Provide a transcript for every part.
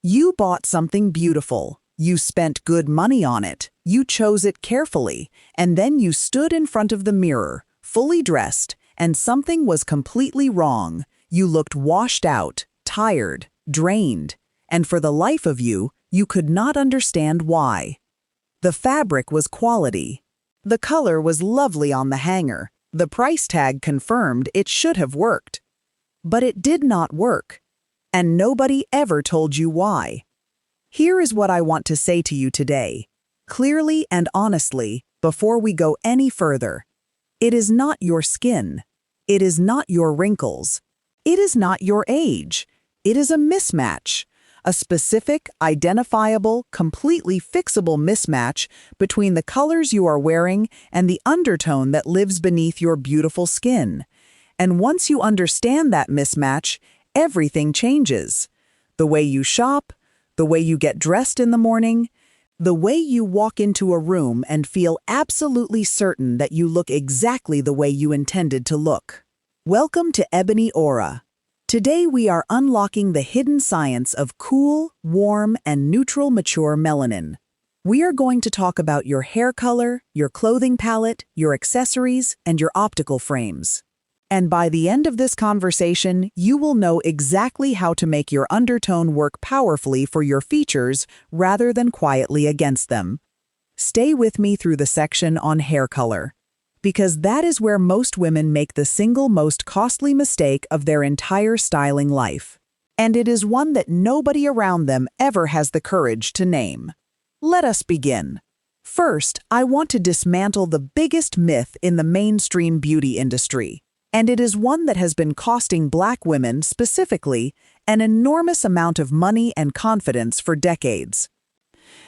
You bought something beautiful. You spent good money on it. You chose it carefully, and then you stood in front of the mirror, fully dressed, and something was completely wrong. You looked washed out, tired, drained, and for the life of you, you could not understand why. The fabric was quality. The color was lovely on the hanger. The price tag confirmed it should have worked. But it did not work, and nobody ever told you why. Here is what I want to say to you today, clearly and honestly, before we go any further. It is not your skin. It is not your wrinkles. It is not your age. It is a mismatch. A specific, identifiable, completely fixable mismatch between the colors you are wearing and the undertone that lives beneath your beautiful skin. And once you understand that mismatch, everything changes. The way you shop, the way you get dressed in the morning, the way you walk into a room and feel absolutely certain that you look exactly the way you intended to look. Welcome to Ebony Aura. Today we are unlocking the hidden science of cool, warm, and neutral mature melanin. We are going to talk about your hair color, your clothing palette, your accessories, and your optical frames. And by the end of this conversation, you will know exactly how to make your undertone work powerfully for your features rather than quietly against them. Stay with me through the section on hair color, because that is where most women make the single most costly mistake of their entire styling life. And it is one that nobody around them ever has the courage to name. Let us begin. First, I want to dismantle the biggest myth in the mainstream beauty industry. And it is one that has been costing Black women, specifically, an enormous amount of money and confidence for decades.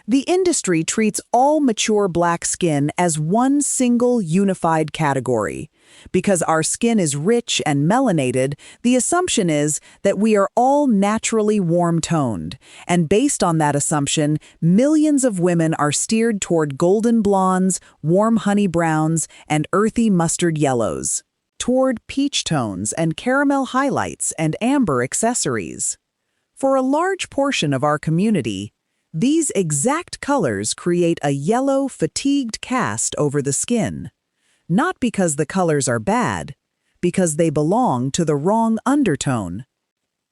The industry treats all mature Black skin as one single unified category. Because our skin is rich and melanated, the assumption is that we are all naturally warm-toned. And based on that assumption, millions of women are steered toward golden blondes, warm honey browns, and earthy mustard yellows, toward peach tones and caramel highlights and amber accessories. For a large portion of our community, these exact colors create a yellow, fatigued cast over the skin. Not because the colors are bad, because they belong to the wrong undertone.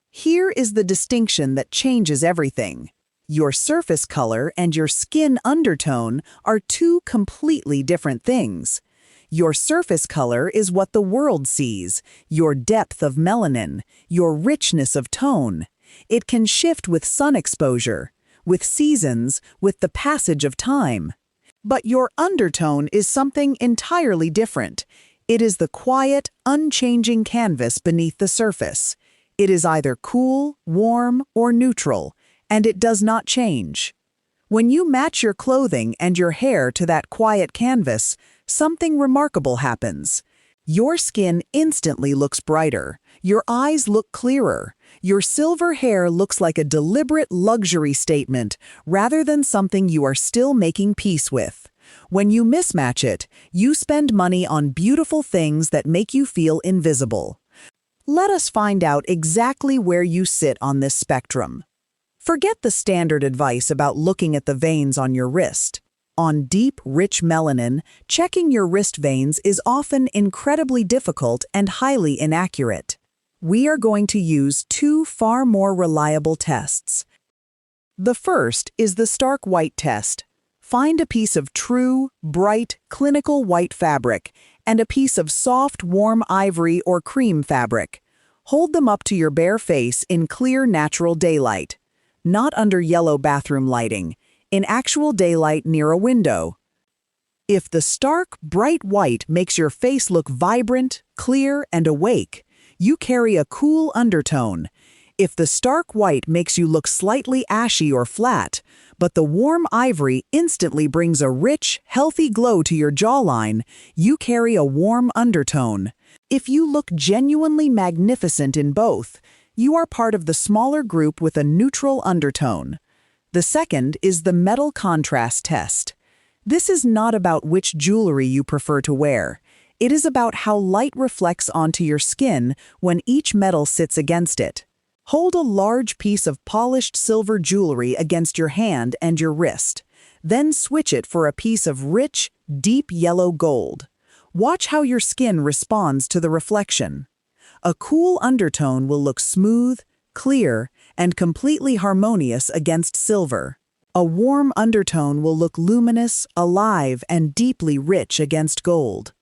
Here is the distinction that changes everything. Your surface color and your skin undertone are two completely different things. Your surface color is what the world sees, your depth of melanin, your richness of tone. It can shift with sun exposure, with seasons, with the passage of time. But your undertone is something entirely different. It is the quiet, unchanging canvas beneath the surface. It is either cool, warm, or neutral, and it does not change. When you match your clothing and your hair to that quiet canvas, something remarkable happens. Your skin instantly looks brighter. Your eyes look clearer. Your silver hair looks like a deliberate luxury statement rather than something you are still making peace with. When you mismatch it, you spend money on beautiful things that make you feel invisible. Let us find out exactly where you sit on this spectrum. Forget the standard advice about looking at the veins on your wrist. On deep, rich melanin, checking your wrist veins is often incredibly difficult and highly inaccurate. We are going to use two far more reliable tests. The first is the stark white test. Find a piece of true, bright, clinical white fabric and a piece of soft, warm ivory or cream fabric. Hold them up to your bare face in clear, natural daylight. Not under yellow bathroom lighting, in actual daylight near a window. If the stark, bright white makes your face look vibrant, clear, and awake, you carry a cool undertone. If the stark white makes you look slightly ashy or flat, but the warm ivory instantly brings a rich, healthy glow to your jawline, you carry a warm undertone. If you look genuinely magnificent in both, you are part of the smaller group with a neutral undertone. The second is the metal contrast test. This is not about which jewelry you prefer to wear. It is about how light reflects onto your skin when each metal sits against it. Hold a large piece of polished silver jewelry against your hand and your wrist. Then switch it for a piece of rich, deep yellow gold. Watch how your skin responds to the reflection. A cool undertone will look smooth, clear, and completely harmonious against silver. A warm undertone will look luminous, alive, and deeply rich against gold.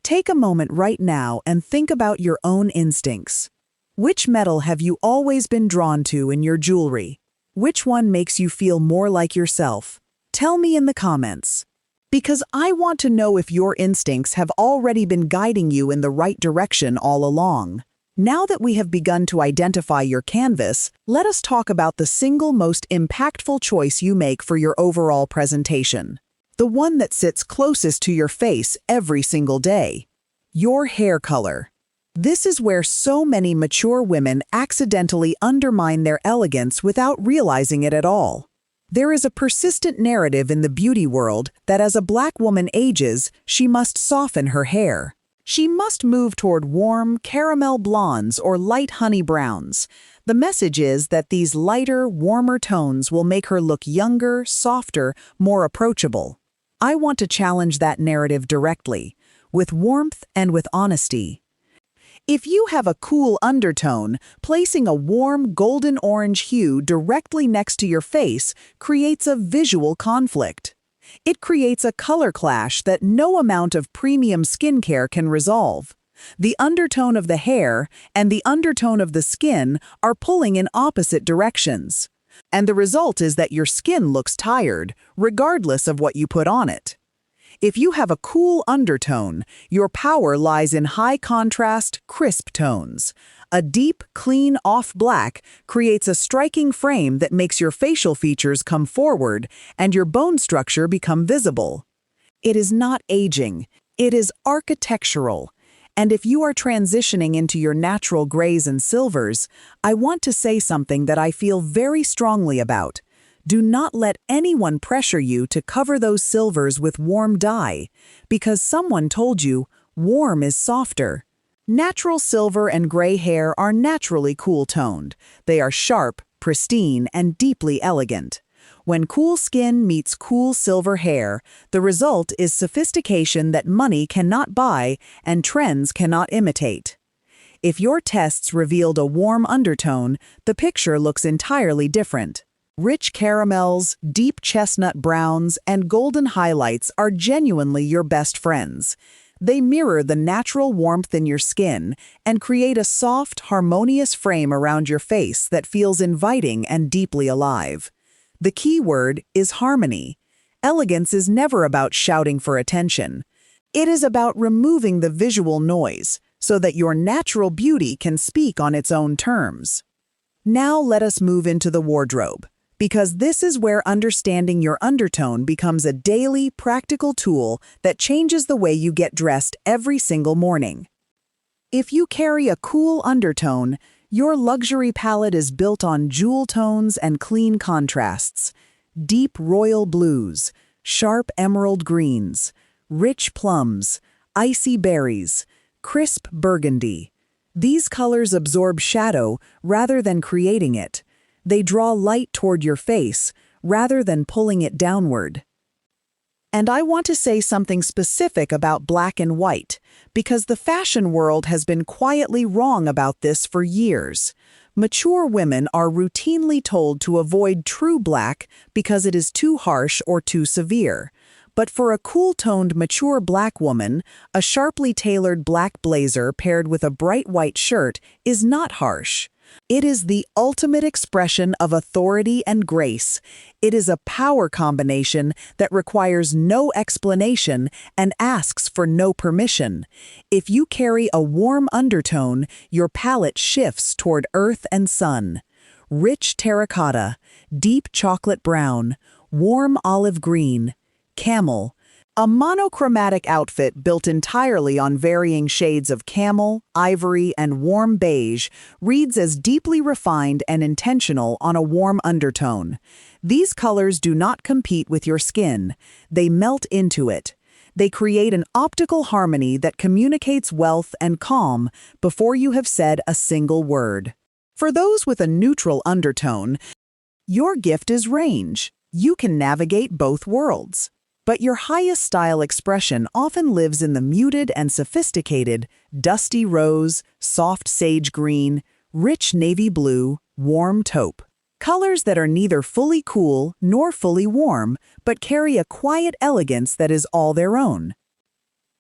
Take a moment right now and think about your own instincts. Which metal have you always been drawn to in your jewelry? Which one makes you feel more like yourself? Tell me in the comments. Because I want to know if your instincts have already been guiding you in the right direction all along. Now that we have begun to identify your canvas, let us talk about the single most impactful choice you make for your overall presentation. The one that sits closest to your face every single day. Your hair color. This is where so many mature women accidentally undermine their elegance without realizing it at all. There is a persistent narrative in the beauty world that as a Black woman ages, she must soften her hair. She must move toward warm, caramel blondes or light honey browns. The message is that these lighter, warmer tones will make her look younger, softer, more approachable. I want to challenge that narrative directly, with warmth and with honesty. If you have a cool undertone, placing a warm golden orange hue directly next to your face creates a visual conflict. It creates a color clash that no amount of premium skincare can resolve. The undertone of the hair and the undertone of the skin are pulling in opposite directions. And the result is that your skin looks tired, regardless of what you put on it. If you have a cool undertone, your power lies in high-contrast, crisp tones. A deep, clean, off-black creates a striking frame that makes your facial features come forward and your bone structure become visible. It is not aging, it is architectural. And if you are transitioning into your natural grays and silvers, I want to say something that I feel very strongly about. Do not let anyone pressure you to cover those silvers with warm dye, because someone told you warm is softer. Natural silver and gray hair are naturally cool-toned. They are sharp, pristine, and deeply elegant. When cool skin meets cool silver hair, the result is sophistication that money cannot buy and trends cannot imitate. If your tests revealed a warm undertone, the picture looks entirely different. Rich caramels, deep chestnut browns, and golden highlights are genuinely your best friends. They mirror the natural warmth in your skin and create a soft, harmonious frame around your face that feels inviting and deeply alive. The key word is harmony. Elegance is never about shouting for attention. It is about removing the visual noise so that your natural beauty can speak on its own terms. Now let us move into the wardrobe, because this is where understanding your undertone becomes a daily, practical tool that changes the way you get dressed every single morning. If you carry a cool undertone, your luxury palette is built on jewel tones and clean contrasts. Deep royal blues, sharp emerald greens, rich plums, icy berries, crisp burgundy. These colors absorb shadow rather than creating it. They draw light toward your face, rather than pulling it downward. And I want to say something specific about black and white, because the fashion world has been quietly wrong about this for years. Mature women are routinely told to avoid true black because it is too harsh or too severe. But for a cool-toned, mature Black woman, a sharply tailored black blazer paired with a bright white shirt is not harsh. It is the ultimate expression of authority and grace. It is a power combination that requires no explanation and asks for no permission. If you carry a warm undertone, your palette shifts toward earth and sun. Rich terracotta, deep chocolate brown, warm olive green, camel. A monochromatic outfit built entirely on varying shades of camel, ivory, and warm beige reads as deeply refined and intentional on a warm undertone. These colors do not compete with your skin. They melt into it. They create an optical harmony that communicates wealth and calm before you have said a single word. For those with a neutral undertone, your gift is range. You can navigate both worlds. But your highest style expression often lives in the muted and sophisticated, dusty rose, soft sage green, rich navy blue, warm taupe. Colors that are neither fully cool nor fully warm, but carry a quiet elegance that is all their own.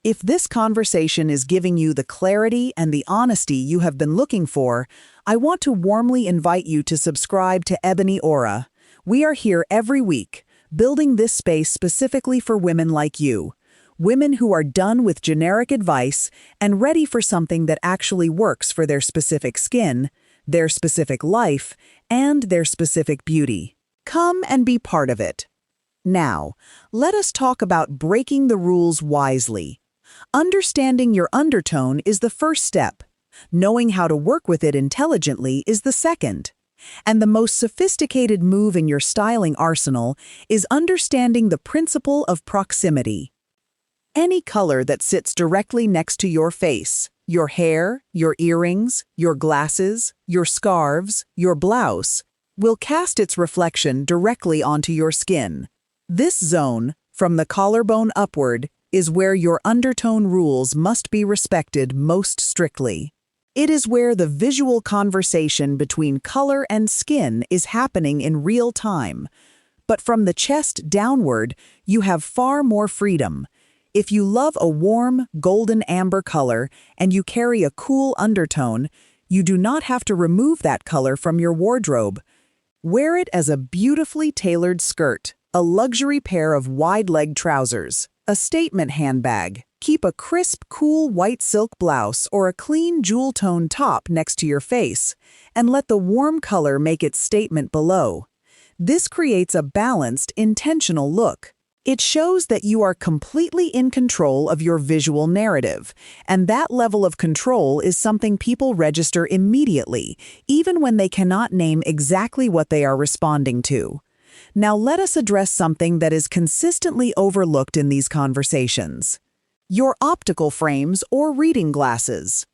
If this conversation is giving you the clarity and the honesty you have been looking for, I want to warmly invite you to subscribe to Ebony Aura. We are here every week, building this space specifically for women like you. Women who are done with generic advice and ready for something that actually works for their specific skin, their specific life, and their specific beauty. Come and be part of it. Now, let us talk about breaking the rules wisely. Understanding your undertone is the first step. Knowing how to work with it intelligently is the second. And the most sophisticated move in your styling arsenal is understanding the principle of proximity. Any color that sits directly next to your face, your hair, your earrings, your glasses, your scarves, your blouse, will cast its reflection directly onto your skin. This zone, from the collarbone upward, is where your undertone rules must be respected most strictly. It is where the visual conversation between color and skin is happening in real time. But from the chest downward, you have far more freedom. If you love a warm, golden amber color and you carry a cool undertone, you do not have to remove that color from your wardrobe. Wear it as a beautifully tailored skirt, a luxury pair of wide-leg trousers, a statement handbag. Keep a crisp, cool white silk blouse or a clean jewel-toned top next to your face, and let the warm color make its statement below. This creates a balanced, intentional look. It shows that you are completely in control of your visual narrative, and that level of control is something people register immediately, even when they cannot name exactly what they are responding to. Now let us address something that is consistently overlooked in these conversations. Your optical frames or reading glasses.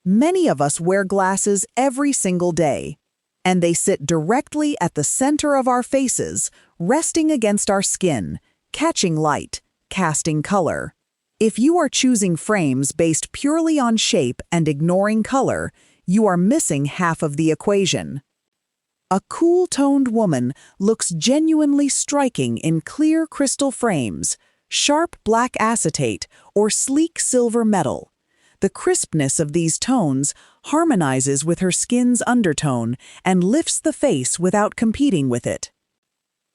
Many of us wear glasses every single day, and they sit directly at the center of our faces, resting against our skin, catching light, casting color. If you are choosing frames based purely on shape and ignoring color, you are missing half of the equation. A cool-toned woman looks genuinely striking in clear crystal frames, sharp black acetate, or sleek silver metal. The crispness of these tones harmonizes with her skin's undertone and lifts the face without competing with it.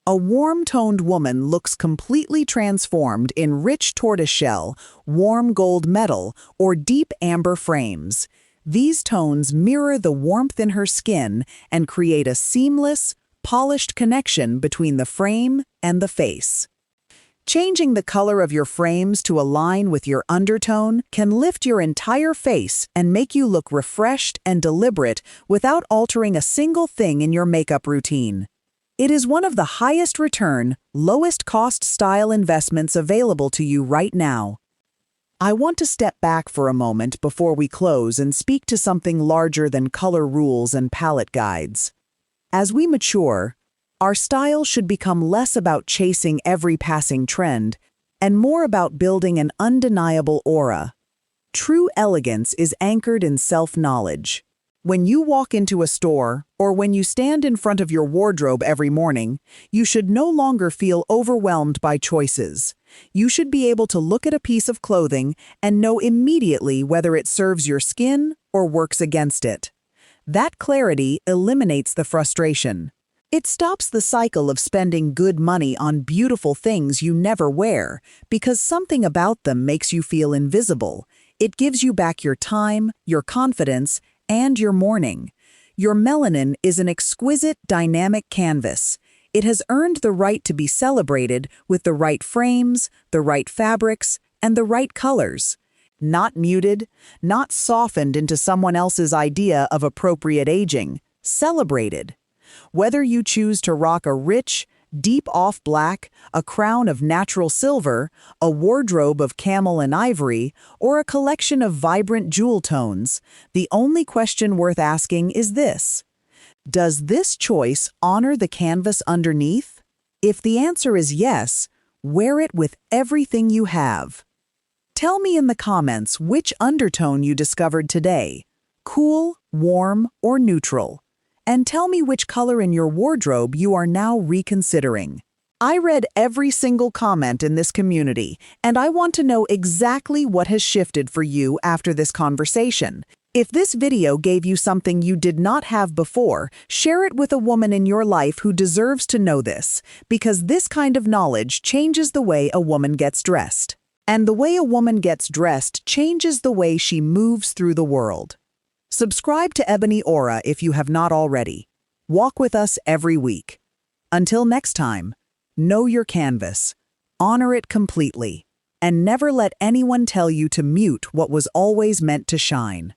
A warm-toned woman looks completely transformed in rich tortoiseshell, warm gold metal, or deep amber frames. These tones mirror the warmth in her skin and create a seamless, polished connection between the frame and the face. Changing the color of your frames to align with your undertone can lift your entire face and make you look refreshed and deliberate without altering a single thing in your makeup routine. It is one of the highest return, lowest cost style investments available to you right now. I want to step back for a moment before we close and speak to something larger than color rules and palette guides. As we mature, our style should become less about chasing every passing trend and more about building an undeniable aura. True elegance is anchored in self-knowledge. When you walk into a store or when you stand in front of your wardrobe every morning, you should no longer feel overwhelmed by choices. You should be able to look at a piece of clothing and know immediately whether it serves your skin or works against it. That clarity eliminates the frustration. It stops the cycle of spending good money on beautiful things you never wear because something about them makes you feel invisible. It gives you back your time, your confidence, and your morning. Your melanin is an exquisite, dynamic canvas. It has earned the right to be celebrated with the right frames, the right fabrics, and the right colors. Not muted, not softened into someone else's idea of appropriate aging. Celebrated. Whether you choose to rock a rich, deep off black, a crown of natural silver, a wardrobe of camel and ivory, or a collection of vibrant jewel tones, the only question worth asking is this: Does this choice honor the canvas underneath? If the answer is yes, wear it with everything you have. Tell me in the comments which undertone you discovered today: cool, warm, or neutral. And tell me which color in your wardrobe you are now reconsidering. I read every single comment in this community, and I want to know exactly what has shifted for you after this conversation. If this video gave you something you did not have before, share it with a woman in your life who deserves to know this, because this kind of knowledge changes the way a woman gets dressed. And the way a woman gets dressed changes the way she moves through the world. Subscribe to Ebony Aura if you have not already. Walk with us every week. Until next time, know your canvas, honor it completely, and never let anyone tell you to mute what was always meant to shine.